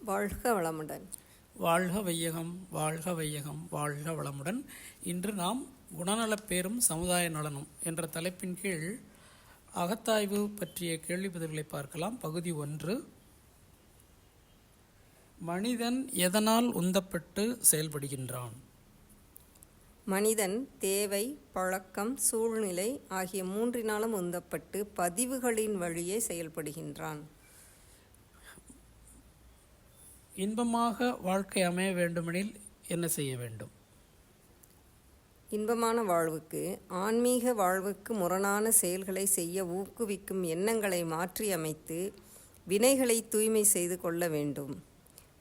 வாழ்க வளமுடன். வாழ்க வையகம், வாழ்க வையகம், வாழ்க வளமுடன். இன்று நாம் குணநலப்பேரும் சமுதாய நலனும் என்ற தலைப்பின் கீழ் அகத்தாய்வு பற்றிய கேள்வி பதில்களை பார்க்கலாம். பகுதி 1. மனிதன் எதனால் உந்தப்பட்டு செயல்படுகின்றான்? மனிதன் தேவை, பழக்கம், சூழ்நிலை ஆகிய மூன்றினாலும் உந்தப்பட்டு பதிவுகளின் வழியே செயல்படுகின்றான். இன்பமாக வாழ்க்கை அமைய வேண்டுமெனில் என்ன செய்ய வேண்டும்? இன்பமான வாழ்வுக்கு, ஆன்மீக வாழ்வுக்கு முரணான செயல்களை செய்ய ஊக்குவிக்கும் எண்ணங்களை மாற்றி அமைத்து வினைகளை தூய்மை செய்து கொள்ள வேண்டும்.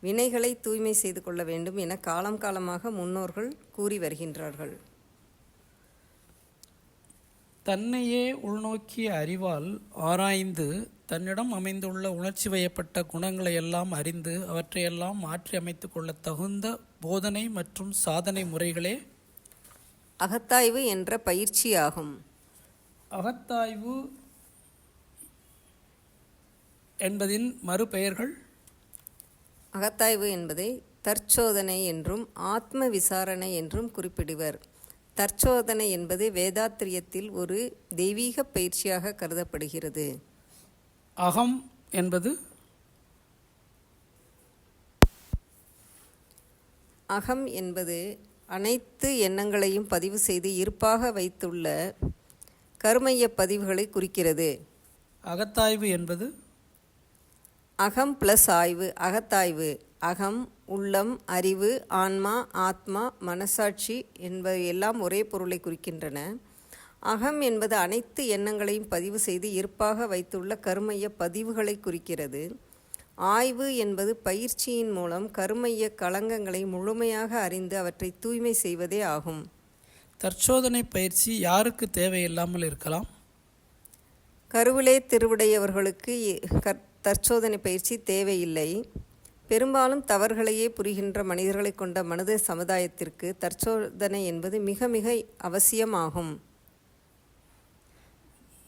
வினைகளை தூய்மை செய்து கொள்ள வேண்டும் என காலம் காலமாக முன்னோர்கள் கூறி வருகின்றார்கள். தன்னையே உள்நோக்கிய அறிவால் ஆராய்ந்து தன்னிடம் அமைந்துள்ள உணர்ச்சி வயப்பட்ட குணங்களை எல்லாம் அறிந்து அவற்றையெல்லாம் மாற்றி அமைத்து கொள்ள தகுந்த போதனை மற்றும் சாதனை முறைகளே அகத்தாய்வு என்ற பயிற்சியாகும். அகத்தாய்வு என்பதின் மறுபெயர்கள்? அகத்தாய்வு என்பதை தற்சோதனை என்றும் ஆத்ம விசாரணை என்றும் குறிப்பிடுவர். தற்சோதனை என்பது வேதாத்திரியத்தில் ஒரு தெய்வீக பயிற்சியாக கருதப்படுகிறது. அகம் என்பது? அகம் என்பது அனைத்து எண்ணங்களையும் பதிவு செய்து இருப்பாக வைத்துள்ள கருமைய பதிவுகளை குறிக்கிறது. அகத்தாய்வு என்பது? அகம் ப்ளஸ் ஆய்வு. அகத்தாய்வு அகம், உள்ளம், அறிவு, ஆன்மா, ஆத்மா, மனசாட்சி என்பவை எல்லாம் ஒரே பொருளை குறிக்கின்றன. அகம் என்பது அனைத்து எண்ணங்களையும் பதிவு செய்து இருப்பாக வைத்துள்ள கருமைய பதிவுகளை குறிக்கிறது. ஆய்வு என்பது பயிற்சியின் மூலம் கருமைய களங்கங்களை முழுமையாக அறிந்து அவற்றை தூய்மை செய்வதே ஆகும். தற்சோதனை பயிற்சி யாருக்கு தேவையில்லாமல் இருக்கலாம்? கருவிலே திருவுடையவர்களுக்கு தற்சோதனை பயிற்சி தேவையில்லை. பெரும்பாலும் தவறுகளையே புரிகின்ற மனிதர்களை கொண்ட மனித சமுதாயத்திற்கு தற்சோதனை என்பது மிக மிக அவசியமாகும்.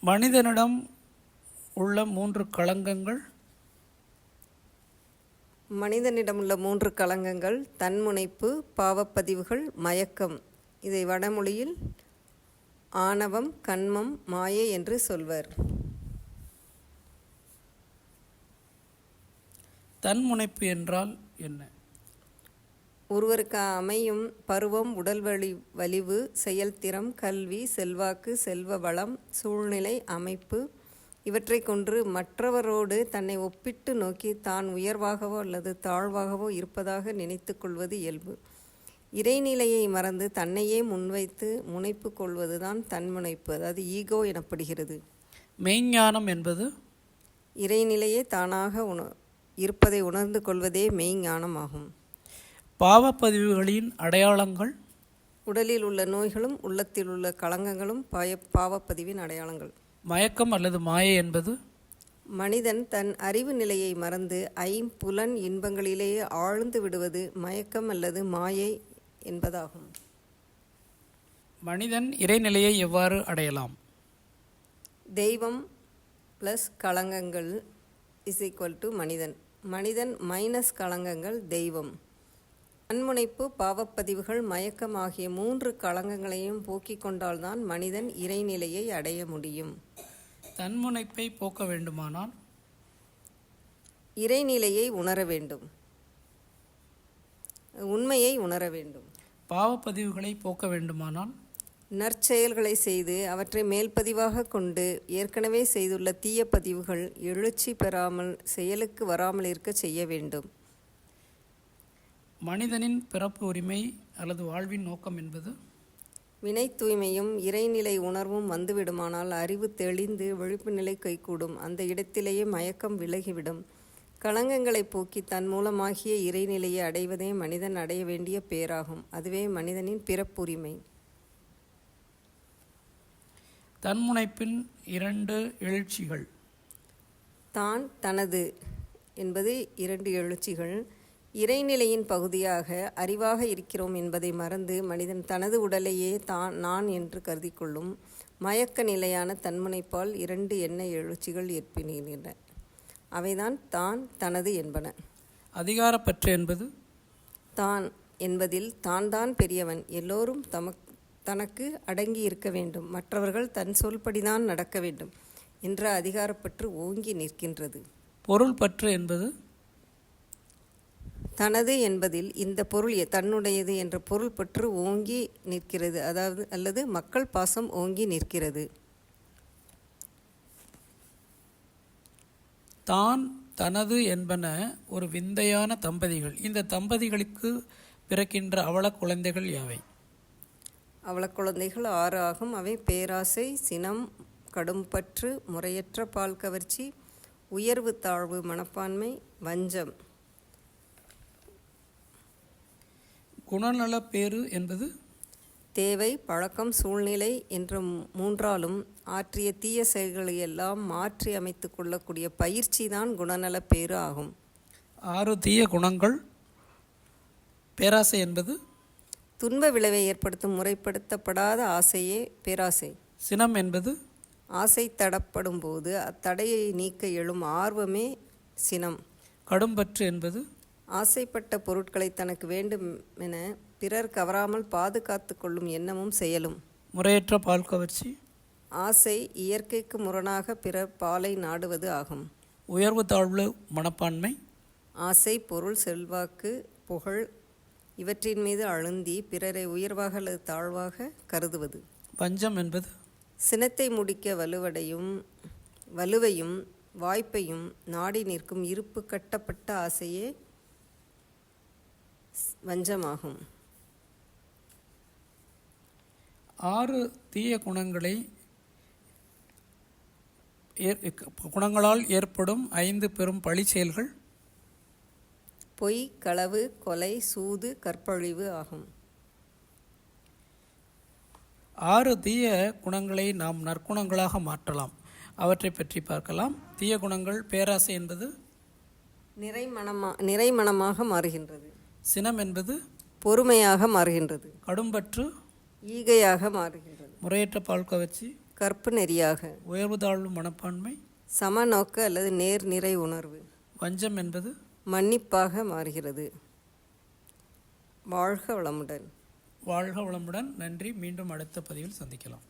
மனிதனிடம் உள்ள 3 களங்கங்கள்? மனிதனிடமுள்ள 3 களங்கங்கள் தன்முனைப்பு, பாவப்பதிவுகள், மயக்கம். இதை வடமொழியில் ஆணவம், கன்மம், மாயை என்று சொல்வர். தன்முனைப்பு என்றால் என்ன? ஒருவருக்கு அமையும் பருவம், உடல் வலிவு, செயல்திறம், கல்வி, செல்வாக்கு, செல்வ வளம், சூழ்நிலை, அமைப்பு இவற்றை கொண்டு மற்றவரோடு தன்னை ஒப்பிட்டு நோக்கி தான் உயர்வாகவோ அல்லது தாழ்வாகவோ இருப்பதாக நினைத்து கொள்வது இயல்பு. இறைநிலையை மறந்து தன்னையே முன்வைத்து முனைப்பு கொள்வதுதான் தன்முனைப்பு, அதாவது ஈகோ எனப்படுகிறது. மெய்ஞானம் என்பது? இறைநிலையே தானாக இருப்பதை உணர்ந்து கொள்வதே மெய்ஞானமாகும். பாவப்பதிவுகளின் அடையாளங்கள்? உடலில் உள்ள நோய்களும் உள்ளத்தில் உள்ள களங்கங்களும் பாவப்பதிவின் அடையாளங்கள். மயக்கம் அல்லது மாயை என்பது? மனிதன் தன் அறிவு நிலையை மறந்து ஐம்புலன் இன்பங்களிலேயே ஆழ்ந்து விடுவது மயக்கம் அல்லது மாயை என்பதாகும். மனிதன் இறைநிலையை எவ்வாறு அடையலாம்? தெய்வம் ப்ளஸ் களங்கங்கள் = மனிதன். மனிதன் மைனஸ் களங்கங்கள் தெய்வம். தன்முனைப்பு, பாவப்பதிவுகள், மயக்கம் ஆகிய 3 களங்கங்களையும் போக்கிக் கொண்டால்தான் மனிதன் இறைநிலையை அடைய முடியும். தன்முனைப்பை போக்க வேண்டுமானால் இறைநிலையை உணர வேண்டும், உண்மையை உணர வேண்டும். பாவப்பதிவுகளை போக்க வேண்டுமானால் நற்செயல்களை செய்து அவற்றை மேல்பதிவாக கொண்டு ஏற்கனவே செய்துள்ள தீய பதிவுகள் எழுச்சி பெறாமல் செயலுக்கு வராமல் இருக்க செய்ய வேண்டும். மனிதனின் பிறப்பு உரிமை அல்லது வாழ்வின் நோக்கம் என்பது? வினை தூய்மையும் இறைநிலை உணர்வும் வந்துவிடுமானால் அறிவு தெளிந்து விழிப்பு நிலை கைகூடும். அந்த இடத்திலேயே மயக்கம் விலகிவிடும். களங்கங்களை போக்கி தன் மூலமாகிய இறைநிலையை அடைவதே மனிதன் அடைய வேண்டிய பேராகும். அதுவே மனிதனின் பிறப்புரிமை. தன்முனைப்பின் 2 எழுச்சிகள்? தான், தனது என்பது 2 எழுச்சிகள். இறைநிலையின் பகுதியாக அறிவாக இருக்கிறோம் என்பதை மறந்து மனிதன் தனது உடலையே நான் என்று கருதி கொள்ளும் மயக்க நிலையான தன்முனைப்பால் 2 எண்ண எழுச்சிகள் ஏற்படுகின்றன. அவைதான் தான், தனது என்பன. அதிகாரப்பற்று என்பது தான் என்பதில் தான் பெரியவன், எல்லோரும் தனக்கு அடங்கி இருக்க வேண்டும், மற்றவர்கள் தன் சொல்படிதான் நடக்க வேண்டும் என்ற அதிகாரப்பற்று ஓங்கி நிற்கின்றது. பொருள் பற்று என்பது தனது என்பதில் இந்த பொருள் தன்னுடையது என்ற பொருள் பற்று ஓங்கி நிற்கிறது, அல்லது மக்கள் பாசம் ஓங்கி நிற்கிறது. தான் தனது என்பன ஒரு விந்தையான தம்பதிகள். இந்த தம்பதிகளுக்கு பிறக்கின்ற அவல குழந்தைகள் யாவை? அவல குழந்தைகள் 6 ஆகும். அவை பேராசை, சினம், கடும்பற்று, முறையற்ற பால் கவர்ச்சி, உயர்வு தாழ்வு மனப்பான்மை, வஞ்சம். குணநலப்பேறு என்பது தேவை, பழக்கம், சூழ்நிலை என்ற 3ஆலும் ஆற்றிய தீய செயல்களை எல்லாம் மாற்றி அமைத்து கொள்ளக்கூடிய பயிற்சி தான் குணநலப்பேறு ஆகும். 6 தீய குணங்கள். பேராசை என்பது துன்ப விளைவை ஏற்படுத்தும் முறைப்படுத்தப்படாத ஆசையே பேராசை. சினம் என்பது ஆசை தடப்படும் போது அத்தடையை நீக்க எழும் ஆர்வமே சினம். கடும்பற்று என்பது ஆசைப்பட்ட பொருட்களை தனக்கு வேண்டும் என பிறர் கவராமல் பாதுகாத்து கொள்ளும் எண்ணமும் செயலும். முறையற்ற பால் கவர்ச்சி ஆசை இயற்கைக்கு முரணாக பிறர் பாலை நாடுவது ஆகும். உயர்வு தாழ்வு மனப்பான்மை ஆசை பொருள், செல்வாக்கு, புகழ் இவற்றின் மீது அழுந்தி பிறரை உயர்வாக அல்லது தாழ்வாக கருதுவது. வஞ்சம் என்பது சினத்தை முடிக்க வலுவையும் வாய்ப்பையும் நாடி நிற்கும் இருப்பு கட்டப்பட்ட ஆசையே வஞ்சமாகும். 6 தீய குணங்களால் ஏற்படும் 5 பெரும் பழி செயல்கள் பொய், களவு, கொலை, சூது, கற்பழிவு ஆகும். 6 தீய குணங்களை நாம் நற்குணங்களாக மாற்றலாம். அவற்றை பற்றி பார்க்கலாம். தீய குணங்கள். பேராசை என்பது நிறைமனமாக மாறுகின்றது. சினம் என்பது பொறுமையாக மாறுகின்றது. கடும்பற்று ஈகையாக மாறுகின்றது. முறையற்ற பால் கவர்ச்சி கற்பு நெறியாக. உயர்வு தாழ்வு மனப்பான்மை சமநோக்கு அல்லது நிறை உணர்வு. வஞ்சம் என்பது மன்னிப்பாக மாறுகிறது. வாழ்க வளமுடன். வாழ்க வளமுடன். நன்றி. மீண்டும் அடுத்த பதிவில் சந்திக்கலாம்.